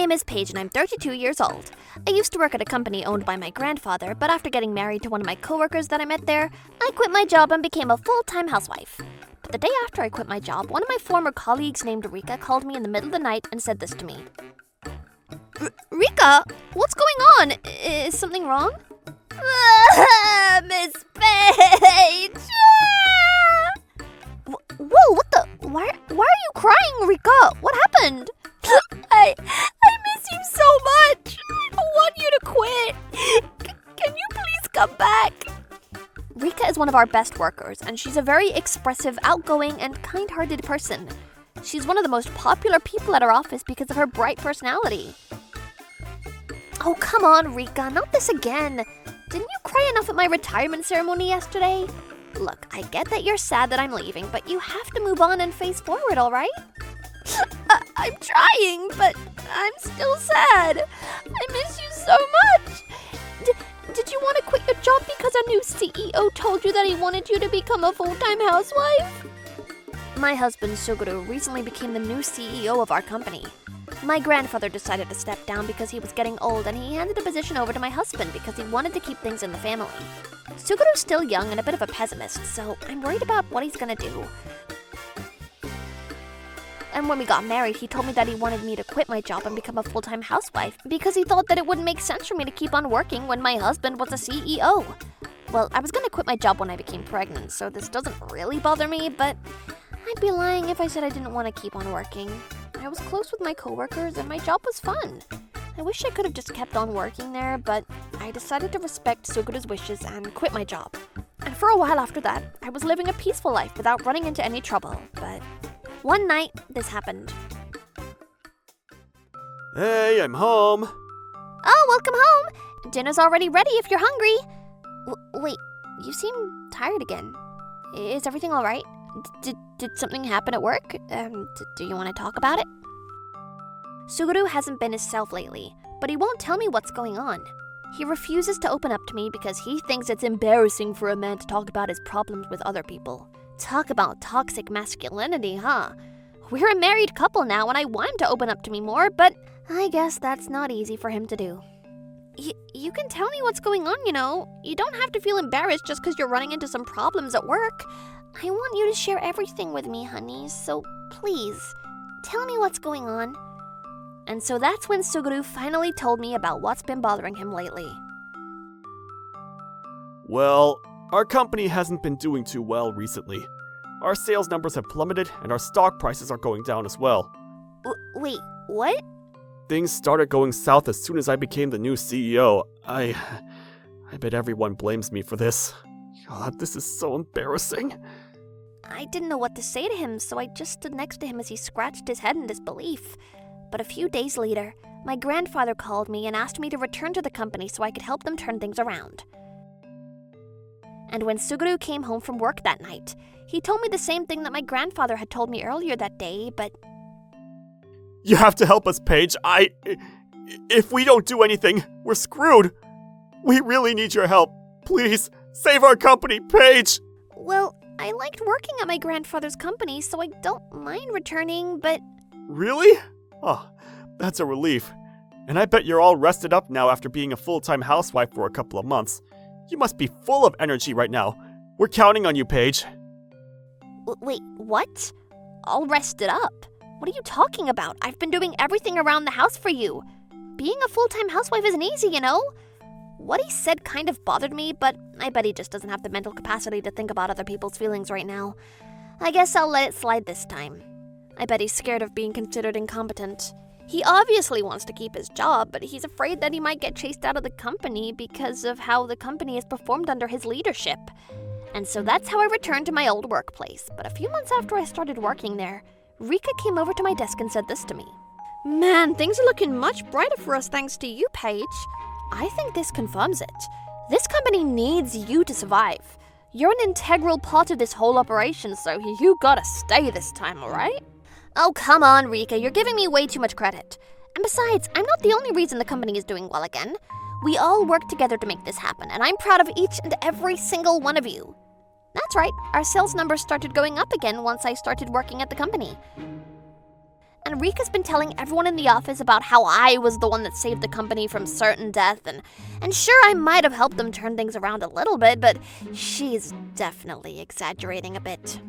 name is Paige and I'm 32 years old. I used to work at a company owned by my grandfather, but after getting married to one of my coworkers that I met there, I quit my job and became a full-time housewife. But the day after I quit my job, one of my former colleagues named Rika called me in the middle of the night and said this to me. Rika, what's going on? Is something wrong? Miss Paige! Whoa, what the? Why are you crying, Rika? What happened? I miss you so much. I don't want you to quit. Can you please come back? Rika is one of our best workers, and she's a very expressive, outgoing, and kind-hearted person. She's one of the most popular people at our office because of her bright personality. Oh, come on, Rika, not this again. Didn't you cry enough at my retirement ceremony yesterday? Look, I get that you're sad that I'm leaving, but you have to move on and face forward, all right? I'm trying, but I'm still sad. I miss you so much. Did you want to quit your job because our new CEO told you that he wanted you to become a full-time housewife? My husband, Suguru, recently became the new CEO of our company. My grandfather decided to step down because he was getting old, and he handed the position over to my husband because he wanted to keep things in the family. Suguru's still young and a bit of a pessimist, so I'm worried about what he's gonna do. And when we got married, he told me that he wanted me to quit my job and become a full-time housewife because he thought that it wouldn't make sense for me to keep on working when my husband was a CEO. Well, I was gonna quit my job when I became pregnant, so this doesn't really bother me, but I'd be lying if I said I didn't want to keep on working. I was close with my coworkers and my job was fun. I wish I could have just kept on working there, but I decided to respect Suguru's wishes and quit my job. And for a while after that, I was living a peaceful life without running into any trouble, but one night, this happened. Hey, I'm home. Oh, welcome home. Dinner's already ready if you're hungry. Wait, you seem tired again. Is everything all right? Did something happen at work? Do you want to talk about it? Suguru hasn't been himself lately, but he won't tell me what's going on. He refuses to open up to me because he thinks it's embarrassing for a man to talk about his problems with other people. Talk about toxic masculinity, huh? We're a married couple now and I want him to open up to me more, but I guess that's not easy for him to do. You can tell me what's going on, you know. You don't have to feel embarrassed just because you're running into some problems at work. I want you to share everything with me, honey, so please, tell me what's going on. And so that's when Suguru finally told me about what's been bothering him lately. Well, our company hasn't been doing too well recently. Our sales numbers have plummeted and our stock prices are going down as well. Wait, what? Things started going south as soon as I became the new CEO. I bet everyone blames me for this. God, this is so embarrassing. I didn't know what to say to him, so I just stood next to him as he scratched his head in disbelief. But a few days later, my grandfather called me and asked me to return to the company so I could help them turn things around. And when Suguru came home from work that night, he told me the same thing that my grandfather had told me earlier that day, but... You have to help us, Paige. If we don't do anything, we're screwed. We really need your help. Please, save our company, Paige. Well, I liked working at my grandfather's company, so I don't mind returning, but... Really? Oh, that's a relief. And I bet you're all rested up now after being a full-time housewife for a couple of months. You must be full of energy right now. We're counting on you, Paige. Wait, what? All rested up? What are you talking about? I've been doing everything around the house for you. Being a full-time housewife isn't easy, you know? What he said kind of bothered me, but I bet he just doesn't have the mental capacity to think about other people's feelings right now. I guess I'll let it slide this time. I bet he's scared of being considered incompetent. He obviously wants to keep his job, but he's afraid that he might get chased out of the company because of how the company has performed under his leadership. And so that's how I returned to my old workplace. But a few months after I started working there, Rika came over to my desk and said this to me. Man, things are looking much brighter for us thanks to you, Paige. I think this confirms it. This company needs you to survive. You're an integral part of this whole operation, so you gotta stay this time, alright? Oh, come on, Rika, you're giving me way too much credit. And besides, I'm not the only reason the company is doing well again. We all work together to make this happen, and I'm proud of each and every single one of you. That's right, our sales numbers started going up again once I started working at the company. And Rika's been telling everyone in the office about how I was the one that saved the company from certain death, and sure, I might have helped them turn things around a little bit, but she's definitely exaggerating a bit.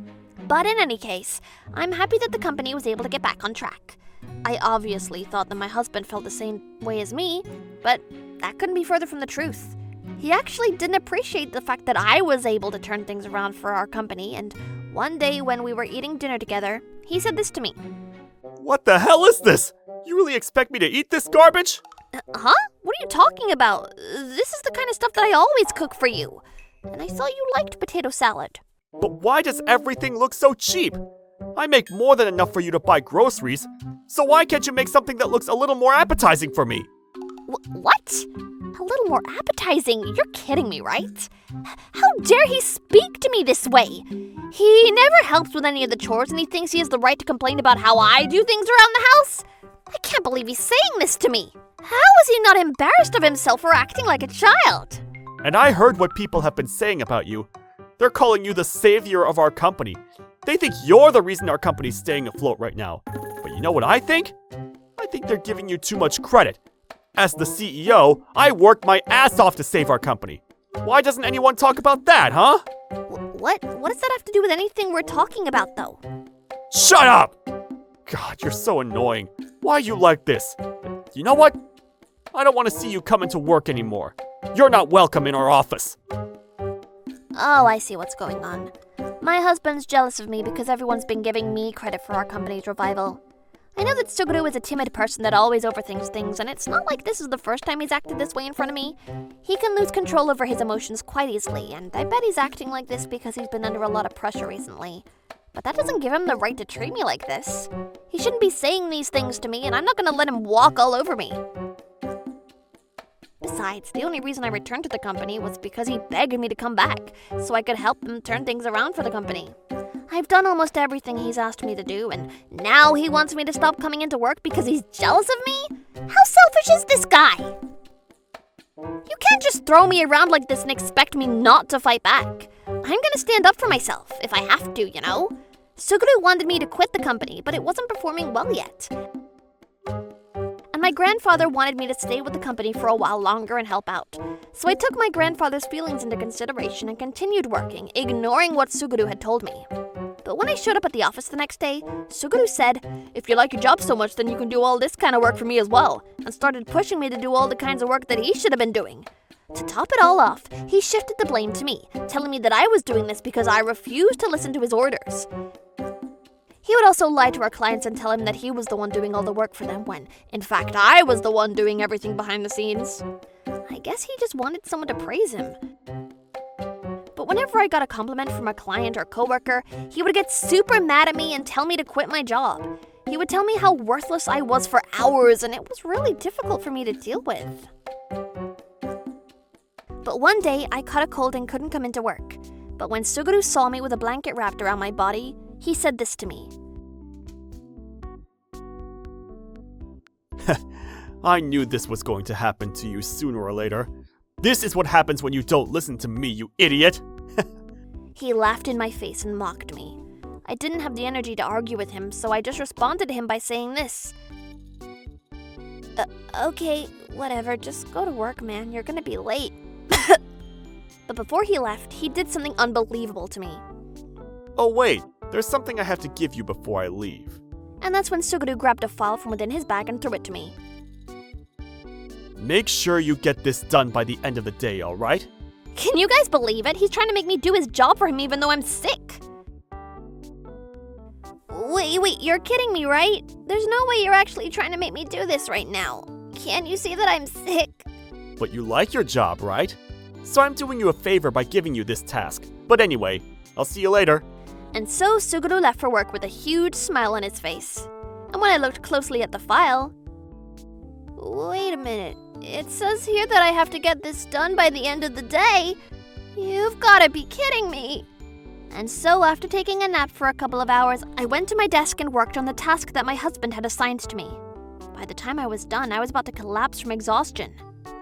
But in any case, I'm happy that the company was able to get back on track. I obviously thought that my husband felt the same way as me, but that couldn't be further from the truth. He actually didn't appreciate the fact that I was able to turn things around for our company, and one day when we were eating dinner together, he said this to me. What the hell is this? You really expect me to eat this garbage? Huh? What are you talking about? This is the kind of stuff that I always cook for you. And I saw you liked potato salad. But why does everything look so cheap? I make more than enough for you to buy groceries, so why can't you make something that looks a little more appetizing for me? What? A little more appetizing? You're kidding me, right? How dare he speak to me this way? He never helps with any of the chores, and he thinks he has the right to complain about how I do things around the house? I can't believe he's saying this to me. How is he not embarrassed of himself for acting like a child? And I heard what people have been saying about you. They're calling you the savior of our company. They think you're the reason our company's staying afloat right now. But you know what I think? I think they're giving you too much credit. As the CEO, I worked my ass off to save our company. Why doesn't anyone talk about that, huh? What does that have to do with anything we're talking about, though? Shut up! God, you're so annoying. Why are you like this? You know what? I don't want to see you come into work anymore. You're not welcome in our office. Oh, I see what's going on. My husband's jealous of me because everyone's been giving me credit for our company's revival. I know that Suguru is a timid person that always overthinks things, and it's not like this is the first time he's acted this way in front of me. He can lose control over his emotions quite easily, and I bet he's acting like this because he's been under a lot of pressure recently. But that doesn't give him the right to treat me like this. He shouldn't be saying these things to me, and I'm not going to let him walk all over me. Besides, the only reason I returned to the company was because he begged me to come back, so I could help him turn things around for the company. I've done almost everything he's asked me to do, and now he wants me to stop coming into work because he's jealous of me? How selfish is this guy? You can't just throw me around like this and expect me not to fight back. I'm gonna stand up for myself, if I have to, you know? Suguru wanted me to quit the company, but it wasn't performing well yet. And my grandfather wanted me to stay with the company for a while longer and help out. So I took my grandfather's feelings into consideration and continued working, ignoring what Suguru had told me. But when I showed up at the office the next day, Suguru said, "If you like your job so much, then you can do all this kind of work for me as well," and started pushing me to do all the kinds of work that he should have been doing. To top it all off, he shifted the blame to me, telling me that I was doing this because I refused to listen to his orders. He would also lie to our clients and tell him that he was the one doing all the work for them when, in fact, I was the one doing everything behind the scenes. I guess he just wanted someone to praise him. But whenever I got a compliment from a client or coworker, he would get super mad at me and tell me to quit my job. He would tell me how worthless I was for hours, and it was really difficult for me to deal with. But one day, I caught a cold and couldn't come into work. But when Suguru saw me with a blanket wrapped around my body, he said this to me. I knew this was going to happen to you sooner or later. This is what happens when you don't listen to me, you idiot! He laughed in my face and mocked me. I didn't have the energy to argue with him, so I just responded to him by saying this. Okay, whatever, just go to work, man. You're gonna be late. But before he left, he did something unbelievable to me. Oh wait, there's something I have to give you before I leave. And that's when Suguru grabbed a file from within his bag and threw it to me. Make sure you get this done by the end of the day, alright? Can you guys believe it? He's trying to make me do his job for him even though I'm sick. Wait, you're kidding me, right? There's no way you're actually trying to make me do this right now. Can't you see that I'm sick? But you like your job, right? So I'm doing you a favor by giving you this task. But anyway, I'll see you later. And so Suguru left for work with a huge smile on his face. And when I looked closely at the file... Wait a minute. It says here that I have to get this done by the end of the day. You've gotta be kidding me. And so after taking a nap for a couple of hours, I went to my desk and worked on the task that my husband had assigned to me. By the time I was done, I was about to collapse from exhaustion.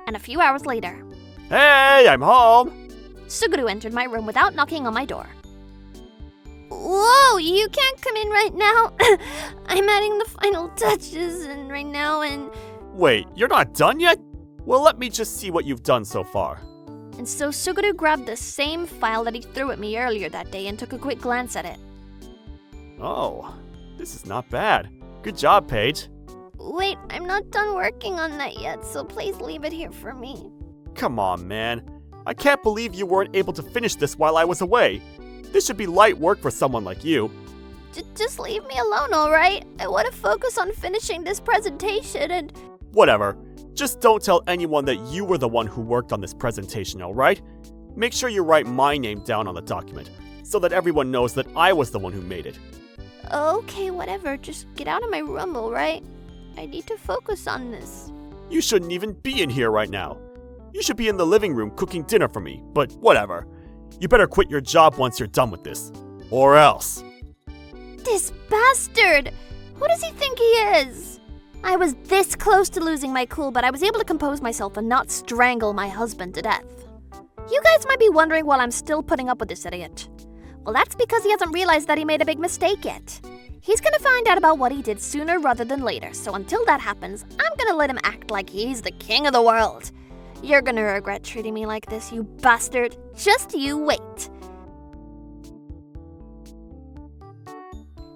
And a few hours later... Hey, I'm home! Suguru entered my room without knocking on my door. Whoa, you can't come in right now. I'm adding the final touches and Wait, you're not done yet? Well, let me just see what you've done so far. And so Suguru grabbed the same file that he threw at me earlier that day and took a quick glance at it. Oh, this is not bad. Good job, Paige. Wait, I'm not done working on that yet, so please leave it here for me. Come on, man. I can't believe you weren't able to finish this while I was away. This should be light work for someone like you. Just leave me alone, alright? I want to focus on finishing this presentation and... Whatever. Just don't tell anyone that you were the one who worked on this presentation, alright? Make sure you write my name down on the document, so that everyone knows that I was the one who made it. Okay, whatever. Just get out of my room, alright? I need to focus on this. You shouldn't even be in here right now. You should be in the living room cooking dinner for me, but whatever. You better quit your job once you're done with this. Or else. This bastard! Who does he think he is? I was this close to losing my cool, but I was able to compose myself and not strangle my husband to death. You guys might be wondering why I'm still putting up with this idiot. Well, that's because he hasn't realized that he made a big mistake yet. He's gonna find out about what he did sooner rather than later, so until that happens, I'm gonna let him act like he's the king of the world. You're gonna regret treating me like this, you bastard. Just you wait.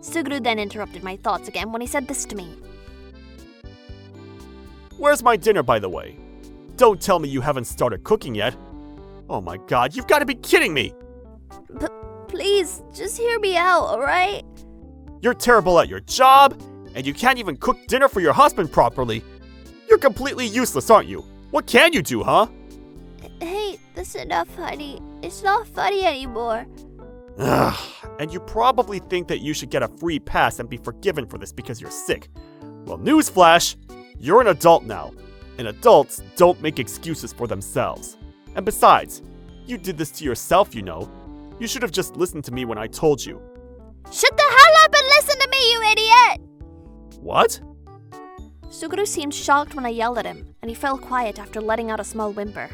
Suguru then interrupted my thoughts again when he said this to me. Where's my dinner, by the way? Don't tell me you haven't started cooking yet. Oh my god, you've got to be kidding me! Please, just hear me out, alright? You're terrible at your job, and you can't even cook dinner for your husband properly. You're completely useless, aren't you? What can you do, huh? Hey, that's enough, honey. It's not funny anymore. Ugh, and you probably think that you should get a free pass and be forgiven for this because you're sick. Well, newsflash, you're an adult now, and adults don't make excuses for themselves. And besides, you did this to yourself, you know. You should have just listened to me when I told you. Shut the hell up and listen to me, you idiot! What? Suguru seemed shocked when I yelled at him, and he fell quiet after letting out a small whimper.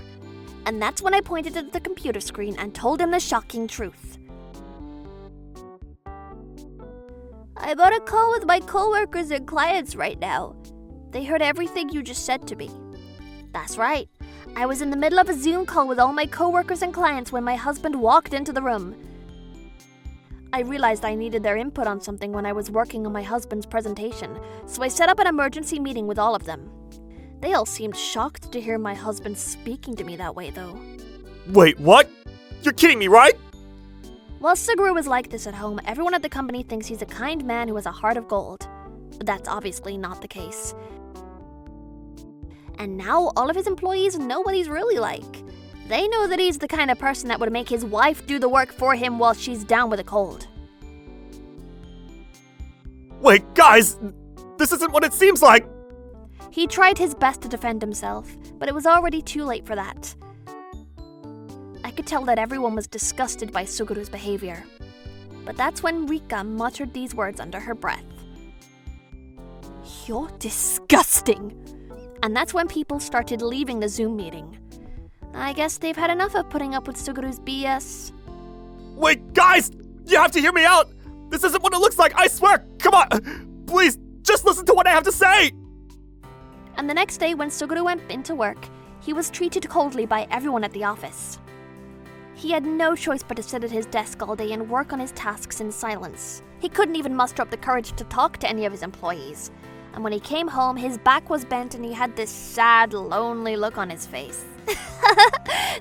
And that's when I pointed at the computer screen and told him the shocking truth. I'm on a call with my coworkers and clients right now. They heard everything you just said to me. That's right. I was in the middle of a Zoom call with all my coworkers and clients when my husband walked into the room. I realized I needed their input on something when I was working on my husband's presentation, so I set up an emergency meeting with all of them. They all seemed shocked to hear my husband speaking to me that way, though. Wait, what? You're kidding me, right? While Suguru was like this at home, everyone at the company thinks he's a kind man who has a heart of gold. But that's obviously not the case. And now all of his employees know what he's really like. They know that he's the kind of person that would make his wife do the work for him while she's down with a cold. Wait, guys! This isn't what it seems like! He tried his best to defend himself, but it was already too late for that. I could tell that everyone was disgusted by Suguru's behavior. But that's when Rika muttered these words under her breath. You're disgusting! And that's when people started leaving the Zoom meeting. I guess they've had enough of putting up with Suguru's BS. Wait, guys! You have to hear me out! This isn't what it looks like, I swear! Come on! Please, just listen to what I have to say! And the next day when Suguru went into work, he was treated coldly by everyone at the office. He had no choice but to sit at his desk all day and work on his tasks in silence. He couldn't even muster up the courage to talk to any of his employees. And when he came home, his back was bent and he had this sad, lonely look on his face.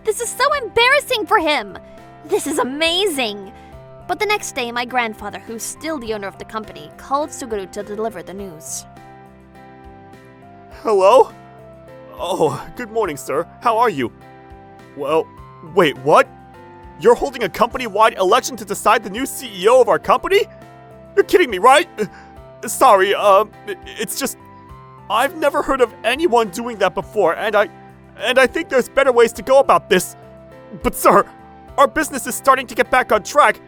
This is so embarrassing for him! This is amazing! But the next day, my grandfather, who's still the owner of the company, called Suguru to deliver the news. Hello? Oh, good morning, sir. How are you? Well, wait, what? You're holding a company-wide election to decide the new CEO of our company? You're kidding me, right? Sorry, it's just... I've never heard of anyone doing that before, and I think there's better ways to go about this. But sir, our business is starting to get back on track,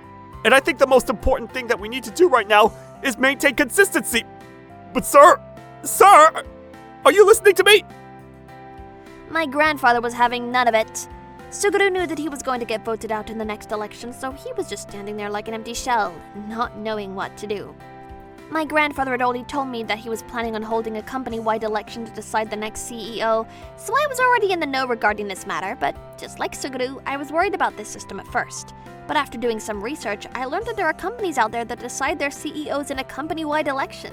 and I think the most important thing that we need to do right now is maintain consistency. But sir, are you listening to me? My grandfather was having none of it. Suguru knew that he was going to get voted out in the next election, so he was just standing there like an empty shell, not knowing what to do. My grandfather had already told me that he was planning on holding a company-wide election to decide the next CEO, so I was already in the know regarding this matter, but just like Suguru, I was worried about this system at first. But after doing some research, I learned that there are companies out there that decide their CEOs in a company-wide election.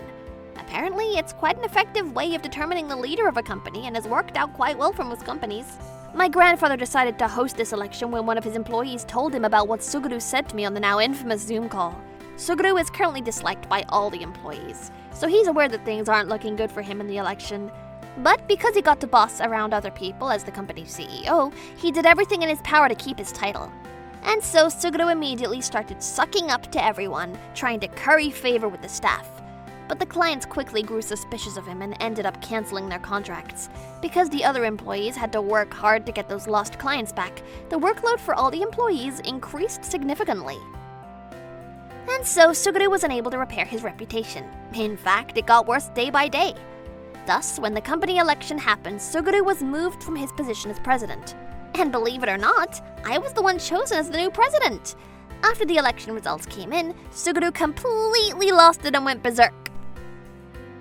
Apparently, it's quite an effective way of determining the leader of a company and has worked out quite well for most companies. My grandfather decided to host this election when one of his employees told him about what Suguru said to me on the now infamous Zoom call. Suguru is currently disliked by all the employees, so he's aware that things aren't looking good for him in the election. But because he got to boss around other people as the company's CEO, he did everything in his power to keep his title. And so Suguru immediately started sucking up to everyone, trying to curry favor with the staff. But the clients quickly grew suspicious of him and ended up canceling their contracts. Because the other employees had to work hard to get those lost clients back, the workload for all the employees increased significantly. And so Suguru was unable to repair his reputation. In fact, it got worse day by day. Thus, when the company election happened, Suguru was moved from his position as president. And believe it or not, I was the one chosen as the new president. After the election results came in, Suguru completely lost it and went berserk.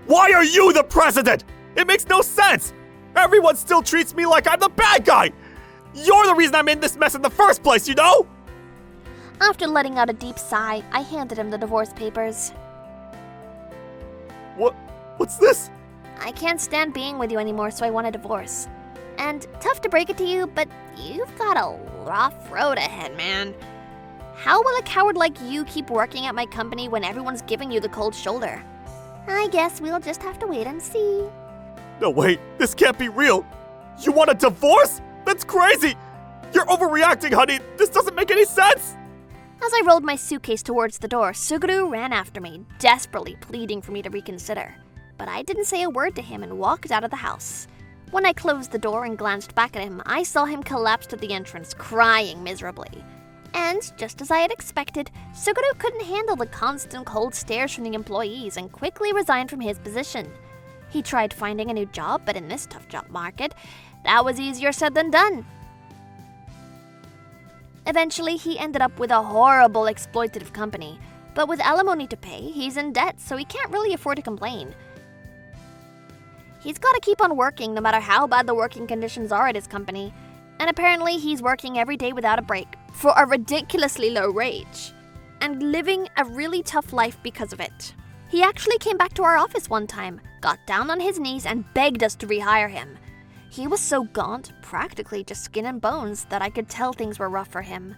Why are you the president? It makes no sense! Everyone still treats me like I'm the bad guy! You're the reason I'm in this mess in the first place, you know? After letting out a deep sigh, I handed him the divorce papers. What's this? I can't stand being with you anymore, so I want a divorce. And tough to break it to you, but you've got a rough road ahead, man. How will a coward like you keep working at my company when everyone's giving you the cold shoulder? I guess we'll just have to wait and see. No, wait, this can't be real. You want a divorce? That's crazy! You're overreacting, honey. This doesn't make any sense! As I rolled my suitcase towards the door, Suguru ran after me, desperately pleading for me to reconsider. But I didn't say a word to him and walked out of the house. When I closed the door and glanced back at him, I saw him collapsed at the entrance, crying miserably. And, just as I had expected, Suguru couldn't handle the constant cold stares from the employees and quickly resigned from his position. He tried finding a new job, but in this tough job market, that was easier said than done. Eventually, he ended up with a horrible exploitative company, but with alimony to pay, he's in debt, so he can't really afford to complain. He's got to keep on working no matter how bad the working conditions are at his company, and apparently he's working every day without a break for a ridiculously low wage, and living a really tough life because of it. He actually came back to our office one time, got down on his knees and begged us to rehire him. He was so gaunt, practically just skin and bones, that I could tell things were rough for him.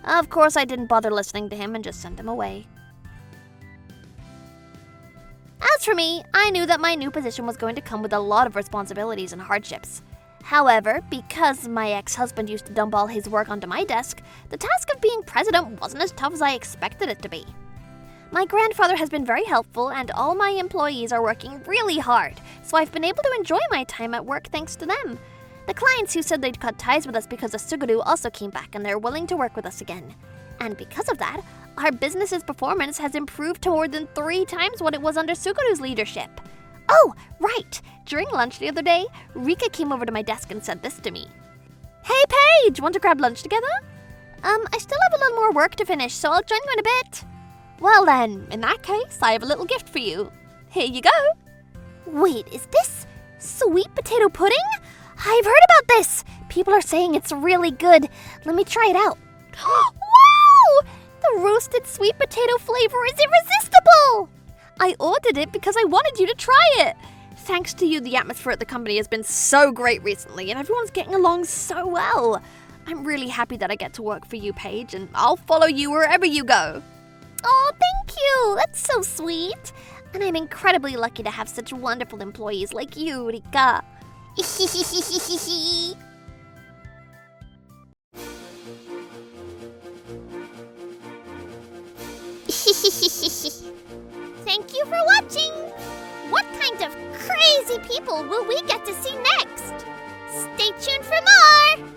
Of course, I didn't bother listening to him and just sent him away. As for me, I knew that my new position was going to come with a lot of responsibilities and hardships. However, because my ex-husband used to dump all his work onto my desk, the task of being president wasn't as tough as I expected it to be. My grandfather has been very helpful, and all my employees are working really hard, so I've been able to enjoy my time at work thanks to them. The clients who said they'd cut ties with us because of Suguru also came back, and they're willing to work with us again. And because of that, our business's performance has improved to more than 3 times what it was under Suguru's leadership. Oh, right! During lunch the other day, Rika came over to my desk and said this to me. Hey Paige, want to grab lunch together? I still have a little more work to finish, so I'll join you in a bit. Well then, in that case, I have a little gift for you. Here you go. Wait, is this sweet potato pudding? I've heard about this. People are saying it's really good. Let me try it out. Wow! The roasted sweet potato flavor is irresistible! I ordered it because I wanted you to try it. Thanks to you, the atmosphere at the company has been so great recently, and everyone's getting along so well. I'm really happy that I get to work for you, Paige, and I'll follow you wherever you go. Oh, thank you! That's so sweet! And I'm incredibly lucky to have such wonderful employees like you, Rika. Thank you for watching! What kind of crazy people will we get to see next? Stay tuned for more!